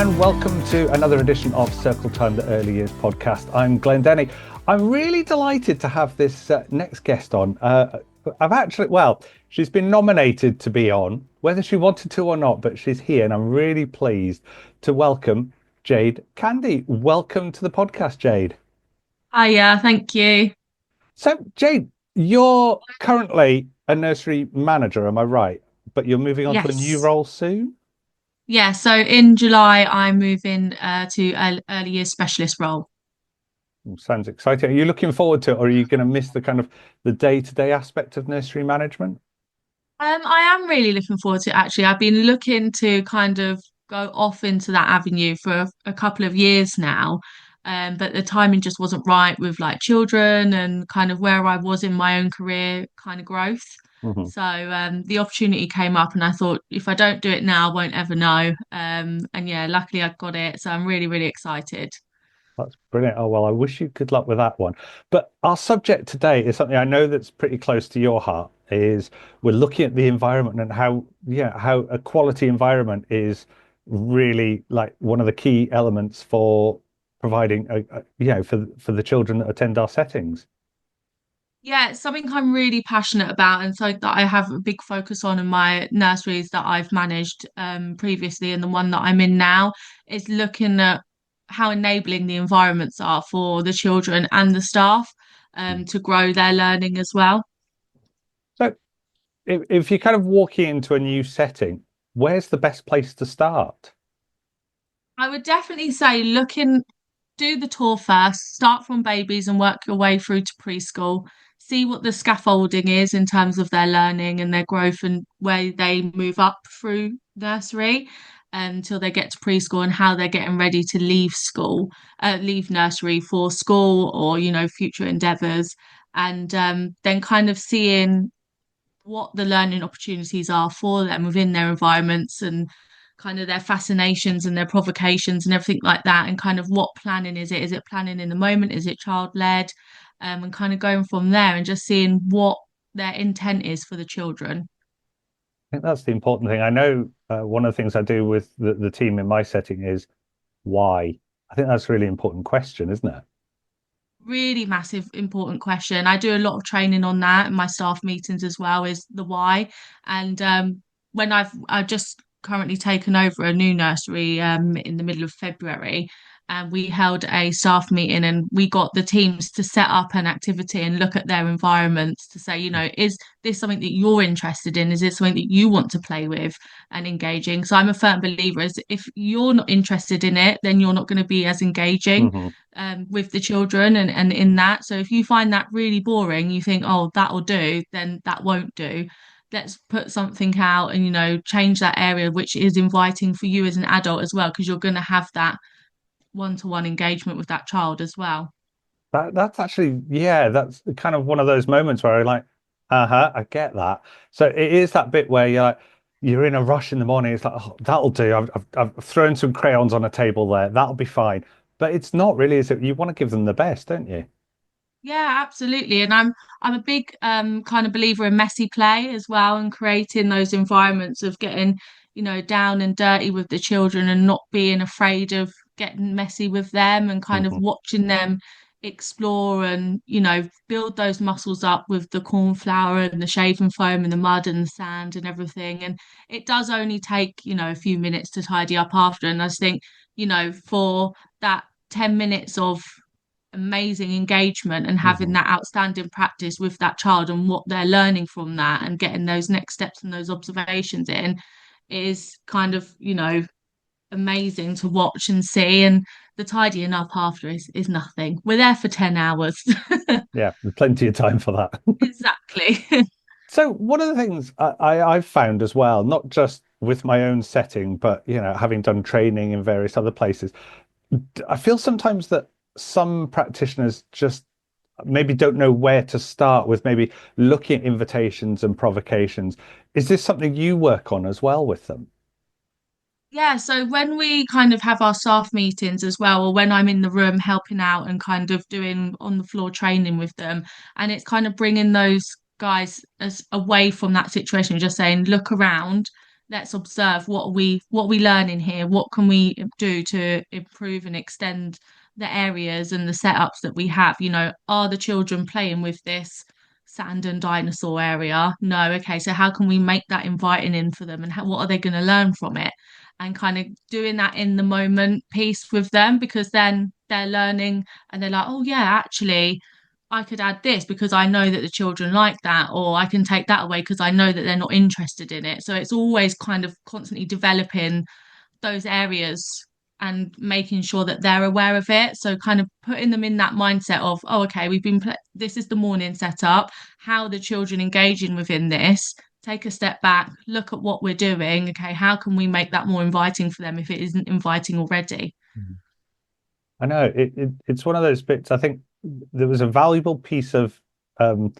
and welcome to another edition of Circle Time, the Early Years podcast. I'm Glenn Denny. I'm really delighted to have this next guest on. She's been nominated to be on, whether she wanted to or not, but she's here, and I'm really pleased to welcome Jade Candy. Welcome to the podcast, Jade. Hiya, thank you. So, Jade, you're currently a nursery manager, am I right? But you're moving on to a new Yes. role soon? Yeah, so in July, I'm moving to an early years specialist role. Sounds exciting. Are you looking forward to it, or are you going to miss the kind of the day-to-day aspect of nursery management? I am really looking forward to it, actually. I've been looking to kind of go off into that avenue for a couple of years now. But the timing just wasn't right with like children and kind of where I was in my own career kind of growth. Hmm. So the opportunity came up and I thought if I don't do it now, I won't ever know. And yeah, luckily I got it. So I'm really, really excited. That's brilliant. Oh, well, I wish you good luck with that one. But our subject today is something I know that's pretty close to your heart, is we're looking at the environment and how a quality environment is really like one of the key elements for providing for the children that attend our settings. Yeah, it's something I'm really passionate about, and so that I have a big focus on in my nurseries that I've managed previously, and the one that I'm in now is looking at how enabling the environments are for the children and the staff to grow their learning as well. So if you're kind of walking into a new setting, where's the best place to start? I would definitely say do the tour first, start from babies and work your way through to preschool. See what the scaffolding is in terms of their learning and their growth and where they move up through nursery until they get to preschool and how they're getting ready to leave nursery for school or, future endeavours. And then kind of seeing what the learning opportunities are for them within their environments and kind of their fascinations and their provocations and everything like that, and kind of what planning is it? Is it planning in the moment? Is it child led? And kind of going from there and just seeing what their intent is for the children. I think that's the important thing. I know one of the things I do with the team in my setting is why. I think that's a really important question, isn't it? Really massive, important question. I do a lot of training on that in my staff meetings as well, is the why. And when I've just currently taken over a new nursery in the middle of February, and we held a staff meeting and we got the teams to set up an activity and look at their environments to say, is this something that you're interested in? Is this something that you want to play with and engaging? So I'm a firm believer is if you're not interested in it, then you're not going to be as engaging Hmm. with the children and in that. So if you find that really boring, you think, oh, that'll do, then that won't do. Let's put something out and, change that area, which is inviting for you as an adult as well, because you're going to have that one-to-one engagement with that child as well. That's actually, yeah, that's kind of one of those moments where I'm like, uh-huh, I get that. So it is that bit where you're in a rush in the morning. It's like, oh, that'll do. I've thrown some crayons on a table there. That'll be fine. But it's not really, is it? You want to give them the best, don't you? Yeah, absolutely. And I'm a big kind of believer in messy play as well and creating those environments of getting, down and dirty with the children and not being afraid of getting messy with them and kind of Hmm. watching them explore and, build those muscles up with the corn flour and the shaving foam and the mud and the sand and everything. And it does only take, a few minutes to tidy up after. And I just think, for that 10 minutes of amazing engagement and having Hmm. that outstanding practice with that child and what they're learning from that and getting those next steps and those observations in is kind of, amazing to watch and see. And the tidying up after is nothing. We're there for 10 hours. Yeah, there's plenty of time for that. Exactly. So one of the things I've found as well, not just with my own setting, but having done training in various other places, I feel sometimes that some practitioners just maybe don't know where to start with maybe looking at invitations and provocations. Is this something you work on as well with them? Yeah, so when we kind of have our staff meetings as well, or when I'm in the room helping out and kind of doing on the floor training with them, and it's kind of bringing those guys as away from that situation, just saying, look around, let's observe what are we learning here? What can we do to improve and extend the areas and the setups that we have? Are the children playing with this sand and dinosaur area? No. Okay, so how can we make that inviting in for them, and what are they going to learn from it? And kind of doing that in the moment piece with them, because then they're learning and they're like, oh yeah, actually I could add this because I know that the children like that, or I can take that away because I know that they're not interested in it. So it's always kind of constantly developing those areas and making sure that they're aware of it. So kind of putting them in that mindset of, oh, okay, this is the morning setup. How are the children engaging within this? Take a step back, look at what we're doing. Okay, how can we make that more inviting for them if it isn't inviting already? Mhm. I know it's one of those bits. I think there was a valuable piece of um,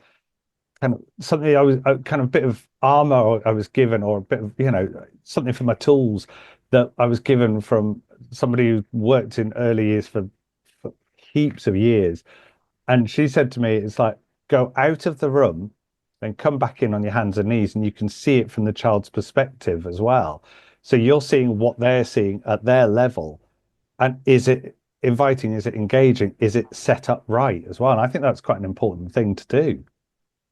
kind of something I was a kind of bit of armor I was given, or a bit of something for my tools that I was given from somebody who worked in early years for heaps of years. And she said to me, it's like, go out of the room, then come back in on your hands and knees, and you can see it from the child's perspective as well. So you're seeing what they're seeing at their level. And is it inviting? Is it engaging? Is it set up right as well? And I think that's quite an important thing to do.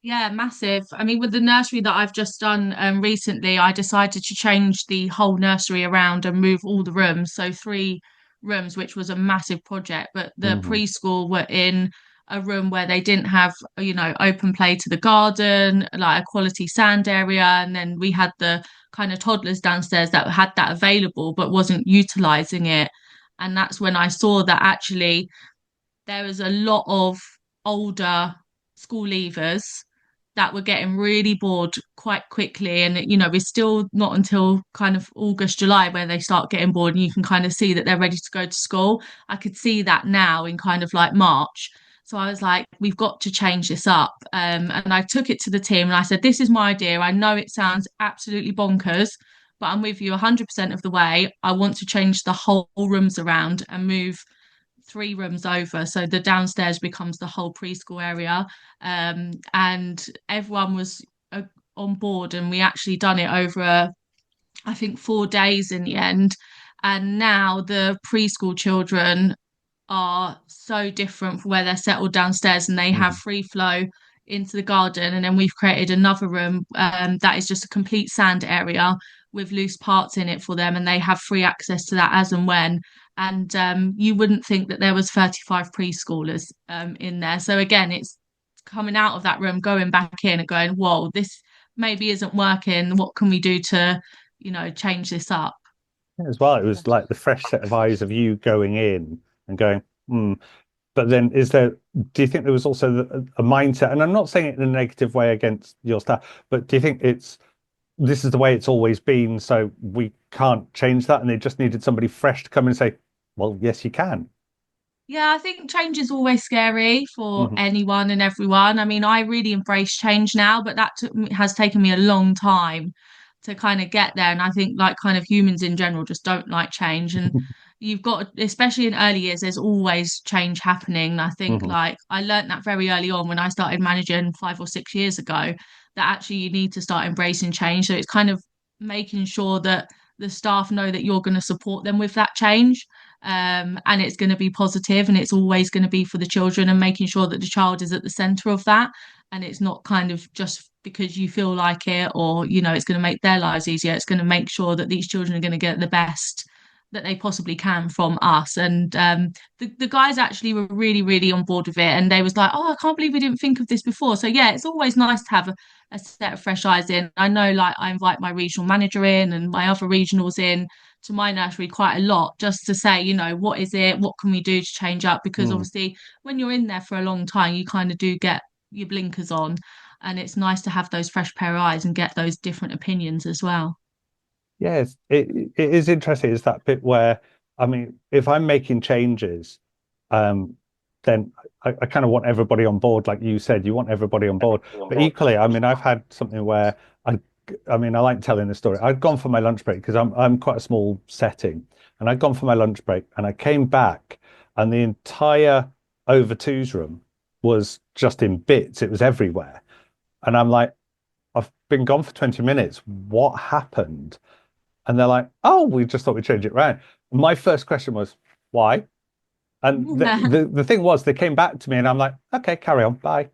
Yeah, massive. I mean, with the nursery that I've just done recently, I decided to change the whole nursery around and move all the rooms. So 3 rooms, which was a massive project. But the Hmm. preschool were in a room where they didn't have, open play to the garden, like a quality sand area. And then we had the kind of toddlers downstairs that had that available but wasn't utilizing it. And that's when I saw that actually there was a lot of older school leavers that were getting really bored quite quickly. And, we're still not until kind of August, July where they start getting bored and you can kind of see that they're ready to go to school. I could see that now in kind of like March. So I was like, we've got to change this up. And I took it to the team and I said, this is my idea. I know it sounds absolutely bonkers, but I'm with you 100% of the way. I want to change the whole rooms around and move 3 rooms over. So the downstairs becomes the whole preschool area. And everyone was on board, and we actually done it over, I think, 4 days in the end. And now the preschool children are so different from where they're settled downstairs, and they have Hmm. free flow into the garden. And then we've created another room that is just a complete sand area with loose parts in it for them, and they have free access to that as and when. And you wouldn't think that there was 35 preschoolers in there. So again, it's coming out of that room, going back in and going, whoa, this maybe isn't working. What can we do to, change this up? As well, it was like the fresh set of eyes of you going in and going, hmm. But then, do you think there was also a mindset? And I'm not saying it in a negative way against your staff, but do you think this is the way it's always been, so we can't change that? And they just needed somebody fresh to come and say, well, yes, you can. Yeah, I think change is always scary for Hmm. anyone and everyone. I mean, I really embrace change now, but has taken me a long time to kind of get there. And I think, like, kind of humans in general just don't like change. And you've got, especially in early years, there's always change happening. And I think, Hmm. like, I learned that very early on when I started managing 5 or 6 years ago, that actually you need to start embracing change. So it's kind of making sure that the staff know that you're going to support them with that change, and it's going to be positive, and it's always going to be for the children, and making sure that the child is at the center of that, and it's not kind of just because you feel like it, or it's going to make their lives easier. It's going to make sure that these children are going to get the best that they possibly can from us. And the guys actually were really really on board with it, and they was like, oh, I can't believe we didn't think of this before. So yeah, it's always nice to have a set of fresh eyes in. I know, like, I invite my regional manager in and my other regionals in to my nursery quite a lot, just to say, what is it? What can we do to change up? Because Mm. obviously, when you're in there for a long time, you kind of do get your blinkers on, and it's nice to have those fresh pair of eyes and get those different opinions as well. Yes, it is interesting. Is that bit where, I mean, if I'm making changes, um, then I kind of want everybody on board, like you said, you want everybody on board. But equally, I mean, I've had something where I mean, I like telling the story. I'd gone for my lunch break because I'm quite a small setting, and I'd gone for my lunch break, and I came back, and the entire over twos room was just in bits. It was everywhere, and I'm like, I've been gone for 20 minutes. What happened? And they're like, oh, we just thought we'd change it around. My first question was, why? And the thing was, they came back to me and I'm like, okay, carry on, bye.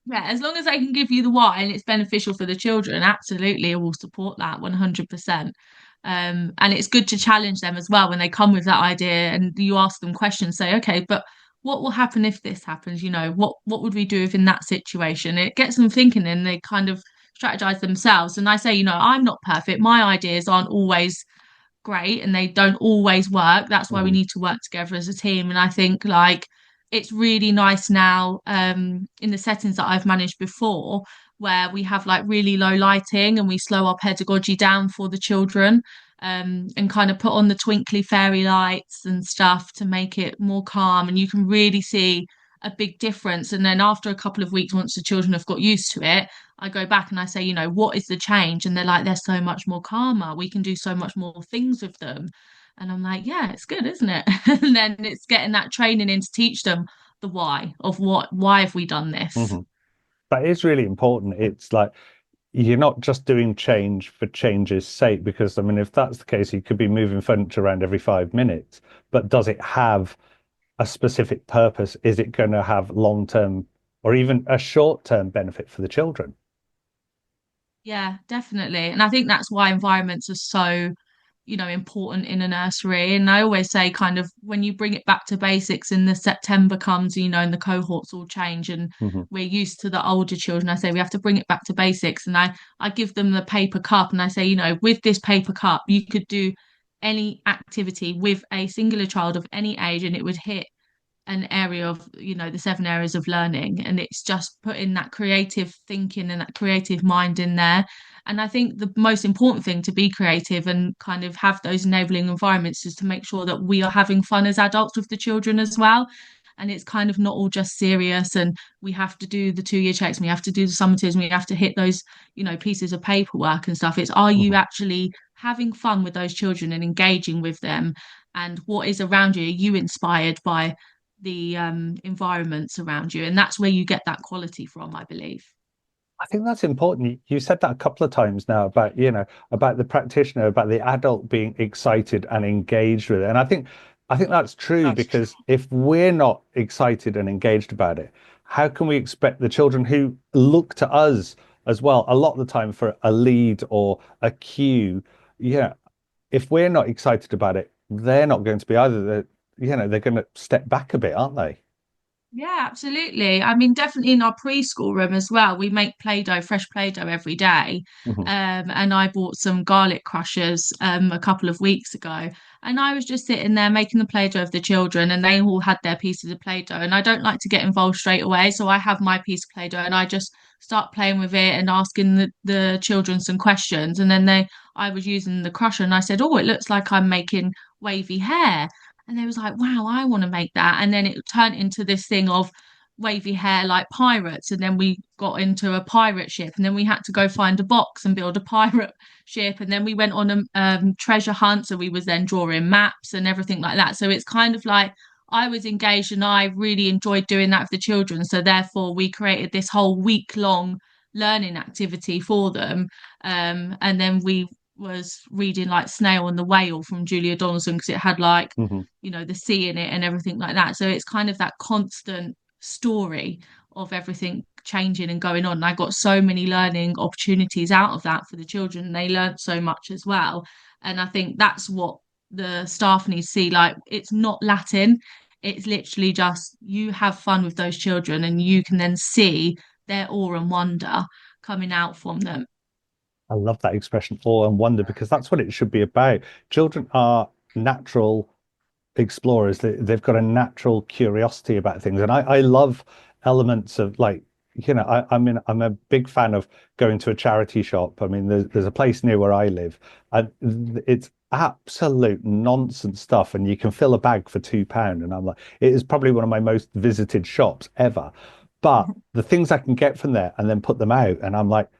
Yeah, as long as they can give you the why and it's beneficial for the children, absolutely, I will support that 100%. And it's good to challenge them as well when they come with that idea and you ask them questions, say, okay, but what will happen if this happens? What would we do if in that situation? It gets them thinking and they kind of strategize themselves. And I say, I'm not perfect. My ideas aren't always great and they don't always work. That's why we Mhm, need to work together as a team. And I think like it's really nice now in the settings that I've managed before where we have like really low lighting and we slow our pedagogy down for the children and kind of put on the twinkly fairy lights and stuff to make it more calm and you can really see a big difference. And then after a couple of weeks, once the children have got used to it, I go back and I say, what is the change? And they're like, they're so much more calmer. We can do so much more things with them. And I'm like, yeah, it's good, isn't it? And then it's getting that training in to teach them the why of why have we done this? mhm. That is really important. It's like you're not just doing change for change's sake, because I mean, if that's the case, you could be moving furniture around every 5 minutes, but does it have a specific purpose? Is it going to have long-term or even a short-term benefit for the children? Yeah, definitely. And I think that's why environments are so, important in a nursery. And I always say, kind of, when you bring it back to basics and the September comes, and the cohorts all change and Hmm. we're used to the older children, I say we have to bring it back to basics. And I give them the paper cup and I say, with this paper cup, you could do any activity with a singular child of any age and it would hit an area of the 7 areas of learning and it's just putting that creative thinking and that creative mind in there. And I think the most important thing to be creative and kind of have those enabling environments is to make sure that we are having fun as adults with the children as well, and it's kind of not all just serious and we have to do the 2 year checks and we have to do the summatives and we have to hit those pieces of paperwork and stuff. It's, are you Hmm. actually having fun with those children and engaging with them, and what is around you, are you inspired by the environments around you, and that's where you get that quality from, I believe. I think that's important. You said that a couple of times now about, about the practitioner, about the adult being excited and engaged with it. And I think that's true, That's true. because if we're not excited and engaged about it, how can we expect the children who look to us as well a lot of the time for a lead or a cue? Yeah, if we're not excited about it, they're not going to be either. They're going to step back a bit, aren't they? Yeah, absolutely. I mean, definitely in our preschool room as well, we make Play-Doh, fresh Play-Doh every day. Hmm. And I bought some garlic crushers a couple of weeks ago. And I was just sitting there making the Play-Doh of the children, and they all had their pieces of Play-Doh. And I don't like to get involved straight away. So I have my piece of Play-Doh and I just start playing with it and asking the children some questions. And then I was using the crusher and I said, oh, it looks like I'm making wavy hair. And they was like, wow, I want to make that. And then it turned into this thing of wavy hair like pirates. And then we got into a pirate ship. And then we had to go find a box and build a pirate ship. And then we went on a treasure hunt. So we was then drawing maps and everything like that. So it's kind of like I was engaged and I really enjoyed doing that with the children. So therefore we created this whole week long learning activity for them. And then we was reading like Snail and the Whale from Julia Donaldson because it had like Hmm. the sea in it and everything like that. So it's kind of that constant story of everything changing and going on. And I got so many learning opportunities out of that for the children. They learned so much as well. And I think that's what the staff need to see. Like, it's not Latin, it's literally just you have fun with those children and you can then see their awe and wonder coming out from them. I love that expression, awe and wonder, because that's what it should be about. Children are natural explorers. They've got a natural curiosity about things. And I love elements of, like, I'm a big fan of going to a charity shop. I mean, there's a place near where I live, and it's absolute nonsense stuff. And you can fill a bag for £2. And I'm like, it is probably one of my most visited shops ever. But the things I can get from there and then put them out, and I'm like,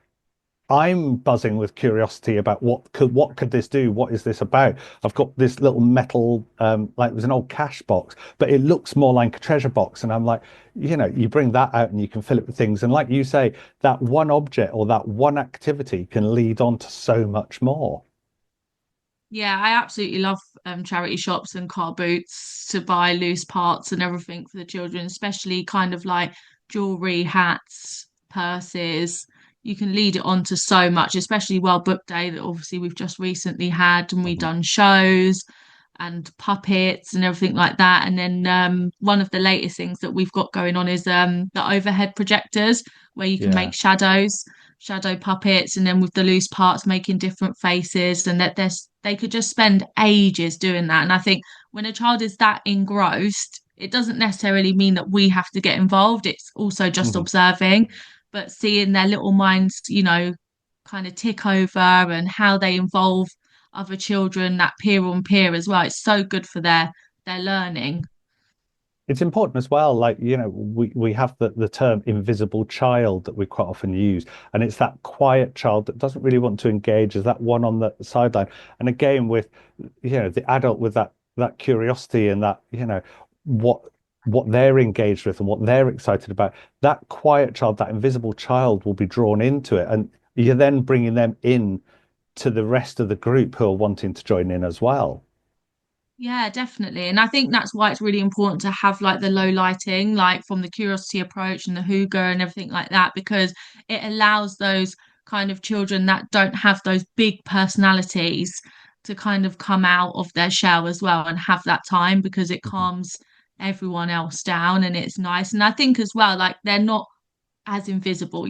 I'm buzzing with curiosity about what could this do? What is this about? I've got this little metal, like it was an old cash box, but it looks more like a treasure box. And I'm like, you bring that out and you can fill it with things. And like you say, that one object or that one activity can lead on to so much more. Yeah, I absolutely love charity shops and car boots to buy loose parts and everything for the children, especially kind of like jewelry, hats, purses. You can lead it on to so much, especially World Book Day that obviously we've just recently had, and we've Mhm. done shows and puppets and everything like that. And then one of the latest things that we've got going on is the overhead projectors where you can Yeah. make shadow puppets, and then with the loose parts making different faces, and that they could just spend ages doing that. And I think when a child is that engrossed, it doesn't necessarily mean that we have to get involved. It's also just Mhm. observing, but seeing their little minds, kind of tick over and how they involve other children, that peer on peer as well. It's so good for their learning. It's important as well. Like, we have the term invisible child that we quite often use. And it's that quiet child that doesn't really want to engage as that one on the sideline. And again, with, the adult with that curiosity and that, what what they're engaged with and what they're excited about, that quiet child, that invisible child will be drawn into it. And you're then bringing them in to the rest of the group who are wanting to join in as well. Yeah, definitely. And I think that's why it's really important to have like the low lighting, like from the curiosity approach and the hygge and everything like that, because it allows those kind of children that don't have those big personalities to kind of come out of their shell as well and have that time, because it Mhm. calms everyone else down and it's nice. And I think as well, like they're not as invisible.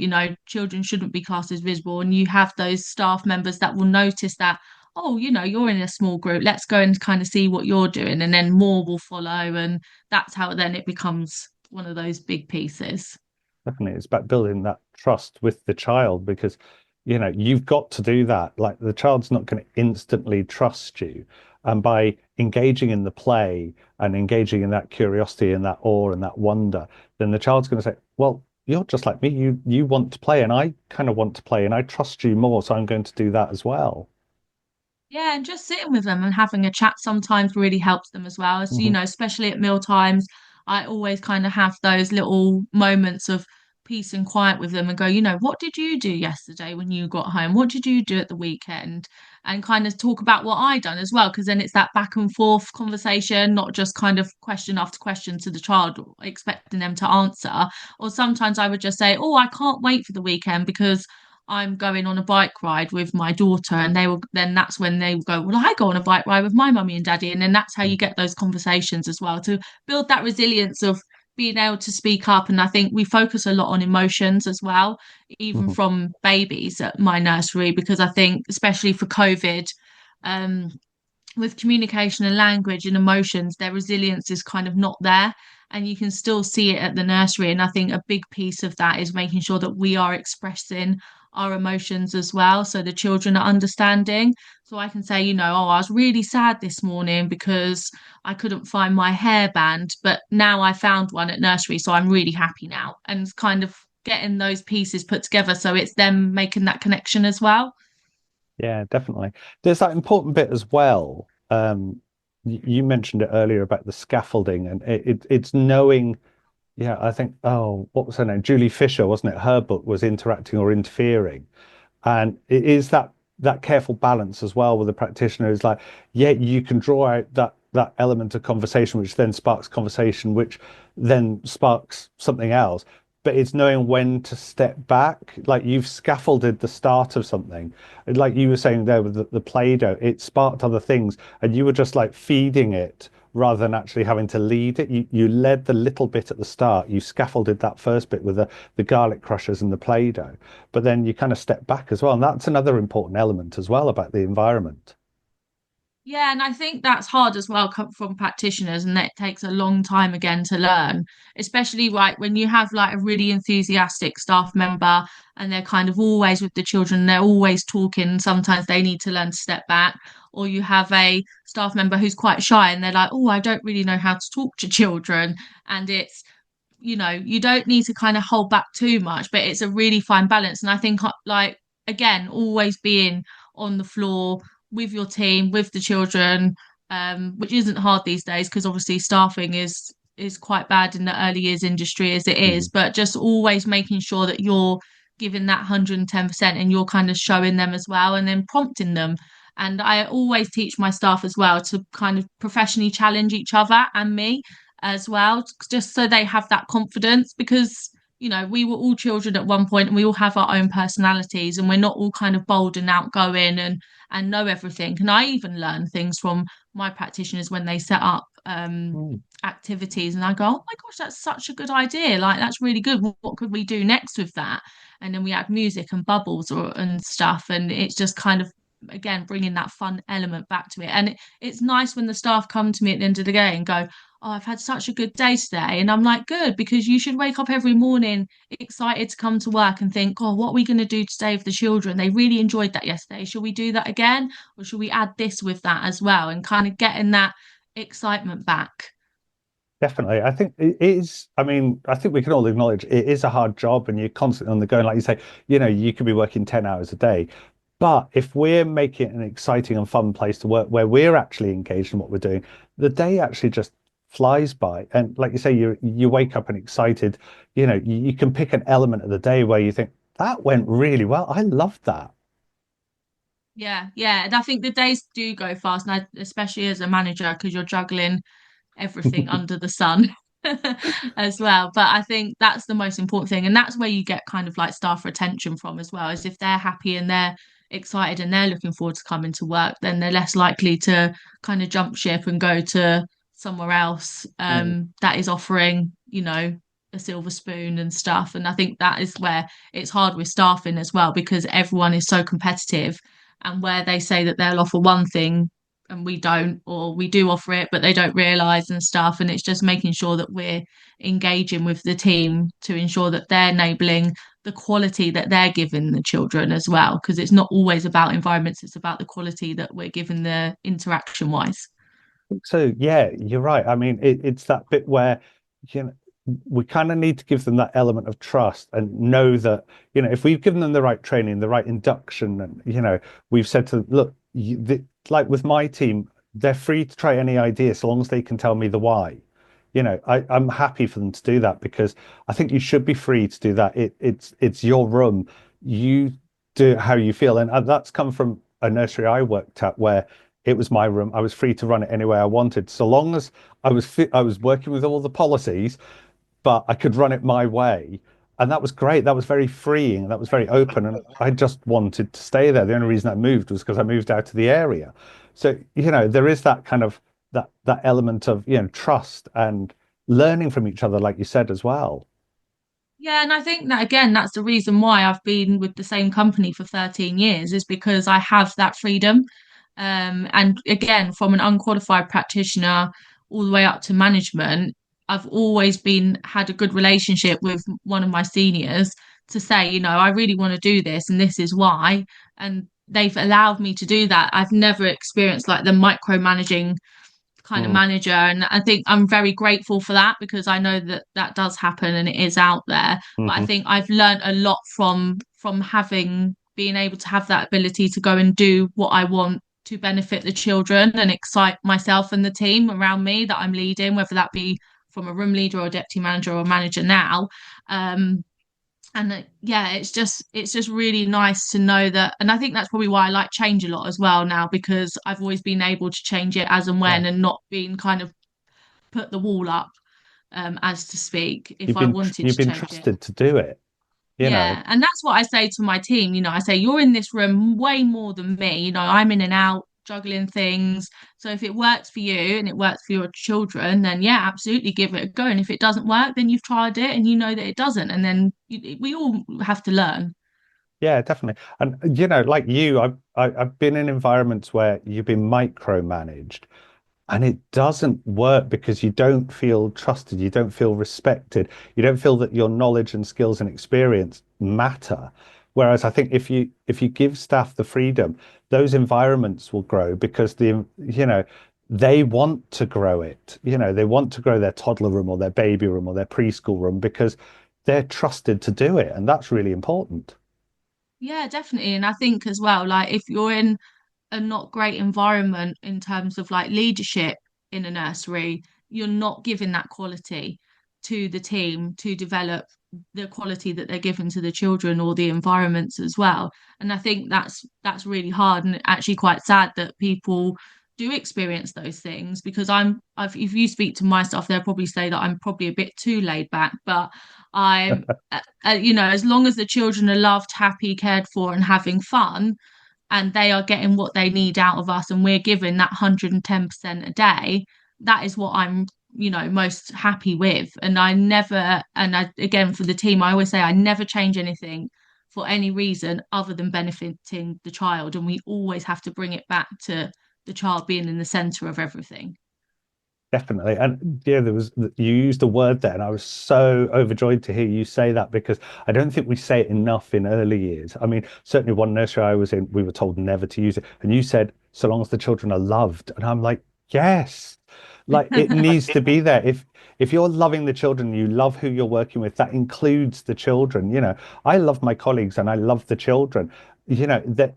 Children shouldn't be classed as visible. And you have those staff members that will notice that, oh, you're in a small group. Let's go and kind of see what you're doing. And then more will follow. And that's how then it becomes one of those big pieces. Definitely, it's about building that trust with the child because, you've got to do that. Like the child's not going to instantly trust you. And by engaging in the play and engaging in that curiosity and that awe and that wonder, then the child's going to say, well, you're just like me. You want to play and I kind of want to play and I trust you more, so I'm going to do that as well. Yeah, and just sitting with them and having a chat sometimes really helps them as well. As Hmm. especially at meal times, I always kind of have those little moments of peace and quiet with them and go, what did you do yesterday when you got home? What did you do at the weekend? And kind of talk about what I done as well, because then it's that back and forth conversation, not just kind of question after question to the child, expecting them to answer. Or sometimes I would just say, oh, I can't wait for the weekend because I'm going on a bike ride with my daughter, and then that's when they will go, well, I go on a bike ride with my mummy and daddy. And then that's how you get those conversations as well, to build that resilience of being able to speak up. And I think we focus a lot on emotions as well, even Hmm. from babies at my nursery, because I think, especially for COVID, um, with communication and language and emotions, their resilience is kind of not there. And you can still see it at the nursery. And I think a big piece of that is making sure that we are expressing our emotions as well. So the children are understanding. So I can say, oh, I was really sad this morning because I couldn't find my hairband, but now I found one at nursery. So I'm really happy now. And kind of getting those pieces put together. So it's them making that connection as well. Yeah, definitely. There's that important bit as well. You mentioned it earlier about the scaffolding, and it's knowing. Yeah, I think. Oh, what was her name? Julie Fisher, wasn't it? Her book was interacting or interfering, and it is that careful balance as well with the practitioner is like, yeah, you can draw out that element of conversation, which then sparks conversation, which then sparks something else. But it's knowing when to step back. Like you've scaffolded the start of something. Like you were saying there with the Play-Doh, it sparked other things, and you were just like feeding it rather than actually having to lead it. You led the little bit at the start. You scaffolded that first bit with the garlic crushers and the Play-Doh, but then you kind of step back as well. And that's another important element as well about the environment. Yeah, and I think that's hard as well from practitioners, and that takes a long time again to learn, especially like when you have like a really enthusiastic staff member and they're kind of always with the children, they're always talking. Sometimes they need to learn to step back, or you have a staff member who's quite shy and they're like, oh, I don't really know how to talk to children. And it's, you don't need to kind of hold back too much, but it's a really fine balance. And I think like again, always being on the floor with your team, with the children, which isn't hard these days because obviously staffing is quite bad in the early years industry as it is, Mhm. but just always making sure that you're giving that 110% and you're kind of showing them as well and then prompting them. And I always teach my staff as well to kind of professionally challenge each other and me as well, just so they have that confidence because we were all children at one point and we all have our own personalities and we're not all kind of bold and outgoing and know everything. And I even learn things from my practitioners when they set up Mm. activities and I go, oh my gosh, that's such a good idea. Like that's really good. What could we do next with that? And then we add music and bubbles and stuff. And it's just kind of again bringing that fun element back to it. And it's nice when the staff come to me at the end of the day and go, oh, I've had such a good day today. And I'm like, good, because you should wake up every morning excited to come to work and think, oh, what are we going to do today with the children? They really enjoyed that yesterday. Should we do that again? Or should we add this with that as well? And kind of getting that excitement back. Definitely. I think it is. I mean, I think we can all acknowledge it is a hard job and you're constantly on the go. And like you say, you could be working 10 hours a day. But if we're making it an exciting and fun place to work where we're actually engaged in what we're doing, the day actually just flies by. And like you say, you wake up and excited, you can pick an element of the day where you think, that went really well. I loved that. Yeah, yeah. And I think the days do go fast, and especially as a manager, because you're juggling everything under the sun as well. But I think that's the most important thing. And that's where you get kind of like staff retention from as well, is if they're happy and they're excited and they're looking forward to coming to work, then they're less likely to kind of jump ship and go to somewhere else Mm. that is offering, a silver spoon and stuff. And I think that is where it's hard with staffing as well, because everyone is so competitive and where they say that they'll offer one thing and we don't, or we do offer it, but they don't realize and stuff. And it's just making sure that we're engaging with the team to ensure that they're enabling the quality that they're giving the children as well. Because it's not always about environments, it's about the quality that we're giving the interaction wise. So yeah, you're right. I mean, it's that bit where you know we kind of need to give them that element of trust and know that if we've given them the right training, the right induction, and we've said to them, look, like with my team, they're free to try any idea so long as they can tell me the why. I'm happy for them to do that because I think you should be free to do that. It's your room. You do it how you feel, and that's come from a nursery I worked at where it was my room. I was free to run it any way I wanted, so long as I was working with all the policies, but I could run it my way. And that was great. That was very freeing. That was very open. And I just wanted to stay there. The only reason I moved was because I moved out to the area. So, there is that kind of that element of, trust and learning from each other, like you said as well. Yeah, and I think that again, that's the reason why I've been with the same company for 13 years, is because I have that freedom. And again, from an unqualified practitioner all the way up to management, I've always been had a good relationship with one of my seniors to say, I really want to do this and this is why. And they've allowed me to do that. I've never experienced like the micromanaging kind of Mm, manager. And I think I'm very grateful for that because I know that that does happen and it is out there. But I hmm. think I've learned a lot from having being able to have that ability to go and do what I want to benefit the children and excite myself and the team around me that I'm leading, whether that be from a room leader or a deputy manager or a manager now. Um, and yeah, it's just really nice to know that. And I think that's probably why I like change a lot as well now, because I've always been able to change it as and Yeah. when and not been kind of put the wall up, as to speak, if You've I been wanted you've to been change it. trusted to do it, you know. Yeah, and that's what I say to my team. I say, you're in this room way more than me. I'm in and out, juggling things. So if it works for you and it works for your children, then yeah, absolutely give it a go. And if it doesn't work, then you've tried it and you know that it doesn't. And then we all have to learn. Yeah, definitely. And like you, I've been in environments where you've been micromanaged. And it doesn't work because you don't feel trusted, you don't feel respected, you don't feel that your knowledge and skills and experience matter. Whereas I think if you give staff the freedom, those environments will grow because they want to grow it. They want to grow their toddler room or their baby room or their preschool room because they're trusted to do it. And that's really important. Yeah, definitely. And I think as well, like if you're in a not great environment in terms of like leadership in a nursery, you're not giving that quality to the team to develop the quality that they're given to the children or the environments as well. And I think that's really hard and actually quite sad that people do experience those things because if you speak to my staff, they'll probably say that I'm probably a bit too laid back, but I'm as long as the children are loved, happy, cared for, and having fun, and they are getting what they need out of us, and we're giving that 110% a day, that is what I'm, most happy with. And I never, and I, again, for the team, I always say I never change anything for any reason other than benefiting the child. And we always have to bring it back to the child being in the center of everything. Definitely. And yeah, you used a word there, and I was so overjoyed to hear you say that because I don't think we say it enough in early years. I mean, certainly one nursery I was in, we were told never to use it. And you said, so long as the children are loved. And I'm like, yes, like it needs to be there. If you're loving the children, you love who you're working with, that includes the children. I love my colleagues and I love the children. That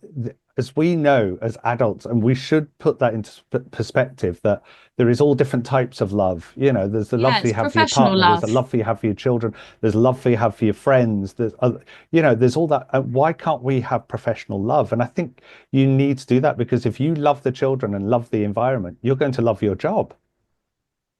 as we know as adults, and we should put that into perspective that there is all different types of love. There's the love Yeah, that it's you have for your professional partner, there's love. the love that you have for your children, there's love that you have for your friends, there's all that. Why can't we have professional love? And I think you need to do that because if you love the children and love the environment, you're going to love your job.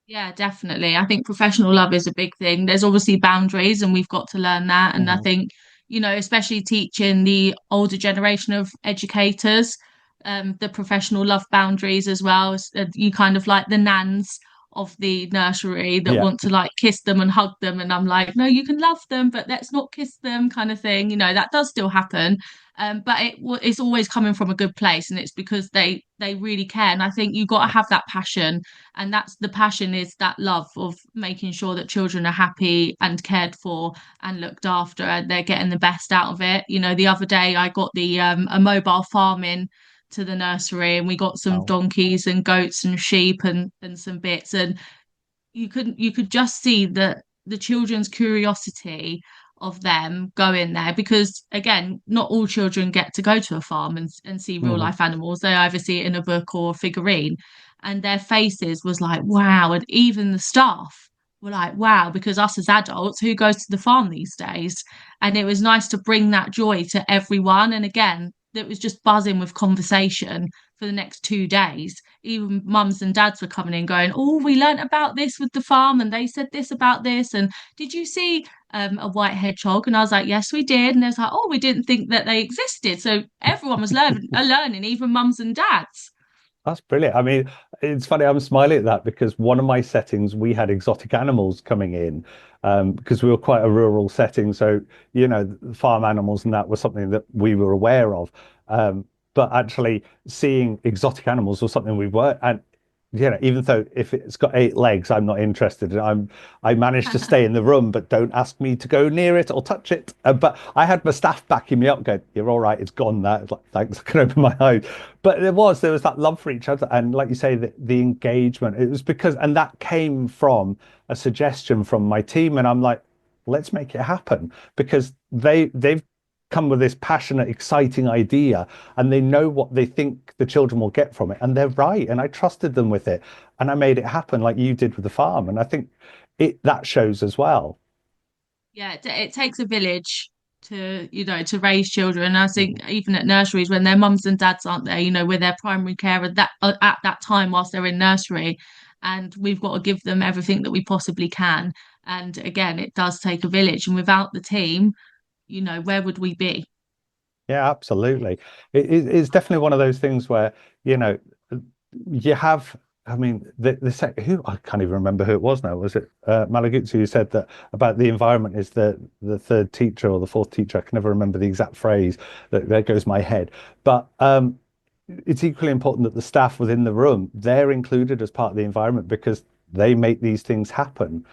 Yeah, definitely. I think professional love is a big thing. There's obviously boundaries, and we've got to learn that. And I Hmm. think, especially teaching the older generation of educators, the professional love boundaries as well. You kind of like the nans of the nursery that Yeah, want to like kiss them and hug them. And I'm like, no, you can love them, but let's not kiss them, kind of thing. That does still happen. But it's always coming from a good place, and it's because they really care. And I think you got to have that passion, and that's the passion, is that love of making sure that children are happy and cared for and looked after, and they're getting the best out of it. The other day I got the a mobile farm in to the nursery, and we got some oh, donkeys and goats and sheep and some bits, and you could just see the children's curiosity of them going there, because again, not all children get to go to a farm and see real hmm. life animals. They either see it in a book or a figurine, and their faces was like wow. And even the staff were like wow, because us as adults, who goes to the farm these days? And it was nice to bring that joy to everyone. And again, it was just buzzing with conversation for the next 2 days. Even mums and dads were coming in going, oh, we learnt about this with the farm and they said this about this. And did you see a white hedgehog? And I was like, yes, we did. And they was like, oh, we didn't think that they existed. So everyone was learning, even mums and dads. That's brilliant. I mean, it's funny, I'm smiling at that because one of my settings, we had exotic animals coming in because we were quite a rural setting. So, farm animals and that was something that we were aware of. Um, but actually seeing exotic animals was something we were, and even though if it's got 8 legs, I'm not interested. I managed to stay in the room, but don't ask me to go near it or touch it. But I had my staff backing me up, going, "You're all right. It's gone." That like, thanks. I can open my eyes. But there was that love for each other, and like you say, the engagement. It was because, and that came from a suggestion from my team, and I'm like, let's make it happen because they've come with this passionate, exciting idea, and they know what they think the children will get from it, and they're right. And I trusted them with it, and I made it happen like you did with the farm. And I think that shows as well. Yeah, it takes a village to raise children. And I think Mhm. even at nurseries, when their mums and dads aren't there, we're their primary carer at that time whilst they're in nursery, and we've got to give them everything that we possibly can. And again, it does take a village, and without the team, where would we be? Yeah, absolutely. It's definitely one of those things where, you know, you have, I mean, who, I can't even remember who it was now. Was it Malaguzzi who said that about the environment is the third teacher or the fourth teacher? I can never remember the exact phrase. There goes my head. But it's equally important that the staff within the room, they're included as part of the environment because they make these things happen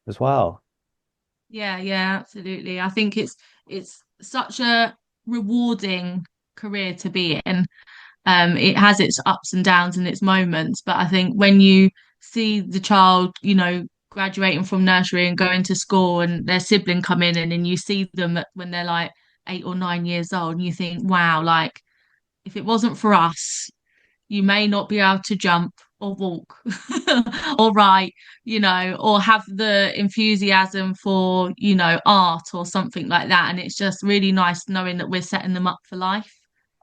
as well. Yeah, yeah, absolutely. I think it's such a rewarding career to be in. It has its ups and downs and its moments, but I think when you see the child, graduating from nursery and going to school, and their sibling come in, and then you see them when they're like 8 or 9 years old, and you think, wow, like if it wasn't for us, you may not be able to jump or walk or write, or have the enthusiasm for, art or something like that. And it's just really nice knowing that we're setting them up for life.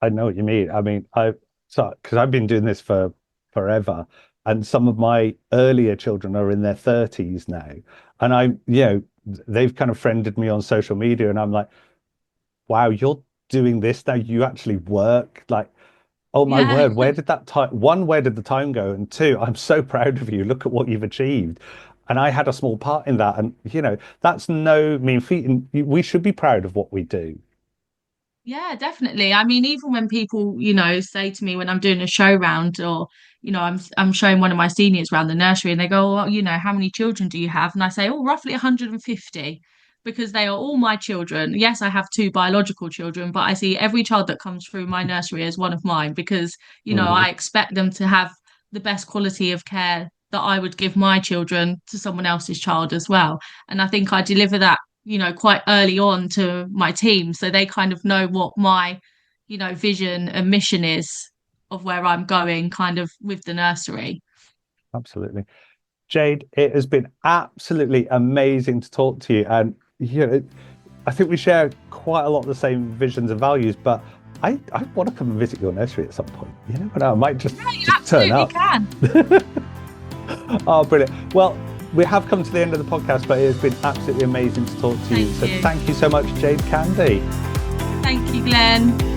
I know what you mean. I mean, because I've been doing this for forever, and some of my earlier children are in their 30s now, and they've kind of friended me on social media, and I'm like, wow, you're doing this now. You actually work. Like, oh my Yeah. word, where did that time, one, where did the time go? And two, I'm so proud of you. Look at what you've achieved. And I had a small part in that. And, that's no mean feat. And we should be proud of what we do. Yeah, definitely. I mean, even when people, say to me when I'm doing a show round, or, I'm showing one of my seniors around the nursery, and they go, well, how many children do you have? And I say, oh, roughly 150, because they are all my children. Yes, I have two biological children, but I see every child that comes through my nursery as one of mine, because, Mhm. I expect them to have the best quality of care that I would give my children to someone else's child as well. And I think I deliver that, quite early on to my team. So they kind of know what my, vision and mission is of where I'm going kind of with the nursery. Absolutely. Jade, it has been absolutely amazing to talk to you. And, I think we share quite a lot of the same visions and values, but I want to come and visit your nursery at some point. You never know, I might just, Yeah, you just turn absolutely up. can. Oh, brilliant. Well, we have come to the end of the podcast, but it has been absolutely amazing to talk to you. Thank So you. thank you so much, Jade Candy. Thank you, Glenn.